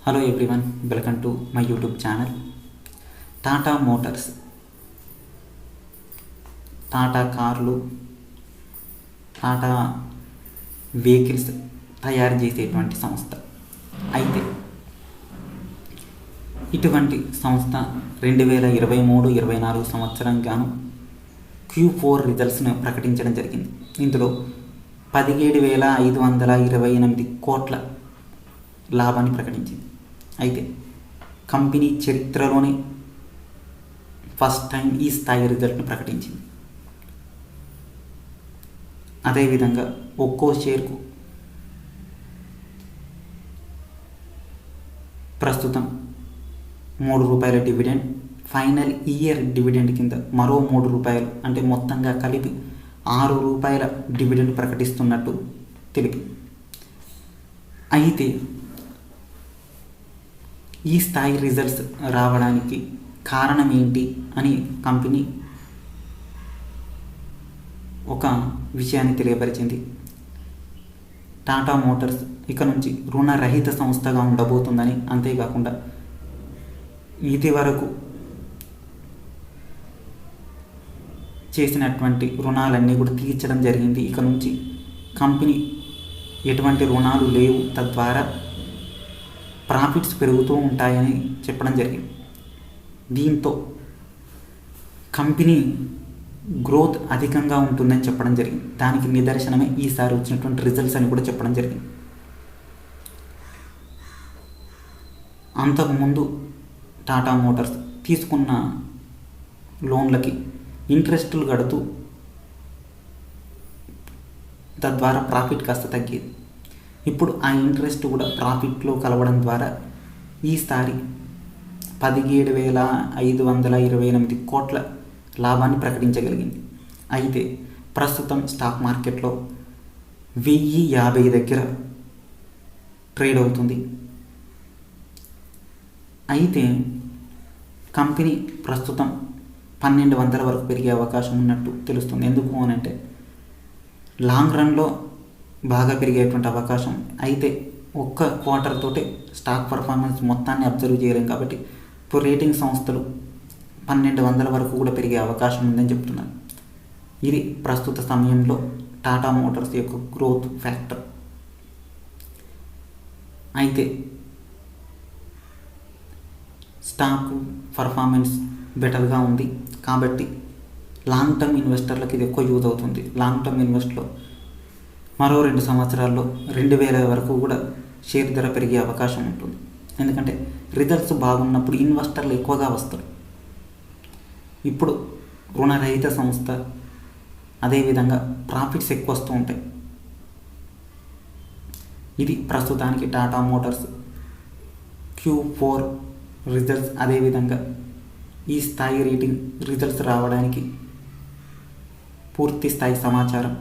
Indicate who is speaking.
Speaker 1: Hello everyone, welcome to my YouTube channel. Tata Motors, Tata కార్లు, Tata vehicles తయారు చేసేటువంటి సంస్థ. అయితే ఇటువంటి సంస్థ 2023-24 సంవత్సరం గాను Q4 రిజల్ట్స్ను ప్రకటించడం జరిగింది. ఇందులో 17,528 కోట్ల లాభాన్ని ప్రకటించింది. అయితే కంపెనీ చరిత్రలోనే ఫస్ట్ టైం ఈ స్థాయి రిజల్ట్ను ప్రకటించింది. అదేవిధంగా ఒక్కో షేర్కు ప్రస్తుతం ₹3 డివిడెండ్, ఫైనల్ ఇయర్ డివిడెండ్ కింద మరో ₹3, అంటే మొత్తంగా కలిపి ₹6 డివిడెండ్ ప్రకటిస్తున్నట్టు తెలిపి. అయితే ఈ స్థాయి రిజల్ట్స్ రావడానికి కారణం ఏంటి అని కంపెనీ ఒక విషయాన్ని తెలియపరిచింది. టాటా మోటార్స్ ఇక నుంచి రుణరహిత సంస్థగా ఉండబోతుందని, అంతేకాకుండా ఇది వరకు చేసినటువంటి రుణాలన్నీ కూడా తీర్చడం జరిగింది. ఇక నుంచి కంపెనీ ఎటువంటి రుణాలు లేవు, తద్వారా ప్రాఫిట్స్ పెరుగుతూ ఉంటాయని చెప్పడం జరిగింది. దీంతో కంపెనీ గ్రోత్ అధికంగా ఉంటుందని చెప్పడం జరిగింది. దానికి నిదర్శనమే ఈసారి వచ్చినటువంటి రిజల్ట్స్ అని కూడా చెప్పడం జరిగింది. అంతకుముందు టాటా మోటార్స్ తీసుకున్న లోన్లకి ఇంట్రెస్టులు కడుతూ తద్వారా ప్రాఫిట్ కాస్త తగ్గేది. ఇప్పుడు ఆ ఇంట్రెస్ట్ కూడా ప్రాఫిట్లో కలవడం ద్వారా ఈసారి 17,528 కోట్ల లాభాన్ని ప్రకటించగలిగింది. అయితే ప్రస్తుతం స్టాక్ మార్కెట్లో 1,050 దగ్గర ట్రేడ్ అవుతుంది. అయితే కంపెనీ ప్రస్తుతం 1,200 వరకు పెరిగే అవకాశం ఉన్నట్టు తెలుస్తుంది. ఎందుకు అని అంటే లాంగ్ రన్లో బాగా పెరిగేటువంటి అవకాశం. అయితే ఒక్క క్వార్టర్ తోటే స్టాక్ పర్ఫార్మెన్స్ మొత్తాన్ని అబ్జర్వ్ చేయలేం కాబట్టి ఇప్పుడు రేటింగ్ సంస్థలు 1,200 వరకు కూడా పెరిగే అవకాశం ఉందని చెప్తున్నారు. ఇది ప్రస్తుత సమయంలో టాటా మోటార్స్ యొక్క గ్రోత్ ఫ్యాక్టర్. అయితే స్టాక్ పర్ఫార్మెన్స్ బెటర్గా ఉంది కాబట్టి లాంగ్ టర్మ్ ఇన్వెస్టర్లకు ఇది ఎక్కువ యూజ్ అవుతుంది. లాంగ్ టర్మ్ ఇన్వెస్ట్లో మరో 2 సంవత్సరాల్లో 2,000 వరకు కూడా షేర్ ధర పెరిగే అవకాశం ఉంటుంది. ఎందుకంటే రిజల్ట్స్ బాగున్నప్పుడు ఇన్వెస్టర్లు ఎక్కువగా వస్తారు. ఇప్పుడు రుణరహిత సంస్థ, అదేవిధంగా ప్రాఫిట్స్ ఎక్కువ వస్తూ ఉంటాయి. ఇది ప్రస్తుతానికి టాటా మోటార్స్ Q4 రిజల్ట్స్. అదేవిధంగా ఈ స్థాయి రేటింగ్ రిజల్ట్స్ రావడానికి పూర్తి స్థాయి సమాచారం